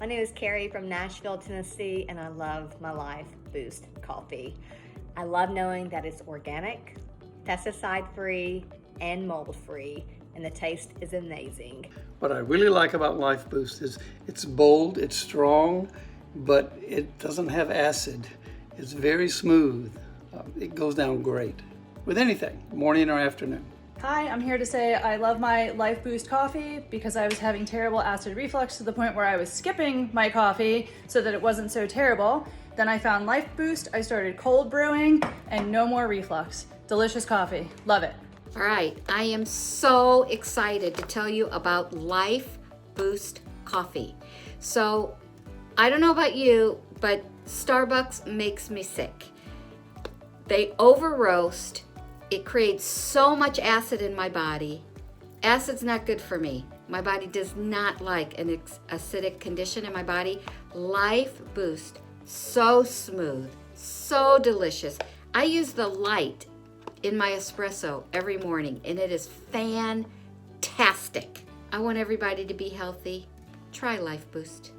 My name is Carrie from Nashville, Tennessee, and I love my Lifeboost coffee. I love knowing that it's organic, pesticide-free, and mold-free, and the taste is amazing. What I really like about Lifeboost is it's bold, it's strong, but it doesn't have acid. It's very smooth. It goes down great with anything, morning or afternoon. Hi, I'm here to say I love my Lifeboost coffee because I was having terrible acid reflux to the point where I was skipping my coffee so that it wasn't so terrible. Then I found Lifeboost, I started cold brewing, and no more reflux. Delicious coffee, love it. All right, I am so excited to tell you about Lifeboost coffee. So, I don't know about you, but Starbucks makes me sick. They over roast. It creates so much acid in my body. Acid's not good for me. My body does not like an acidic condition in my body. Lifeboost, so smooth, so delicious. I use the light in my espresso every morning, and it is fantastic. I want everybody to be healthy. Try Lifeboost.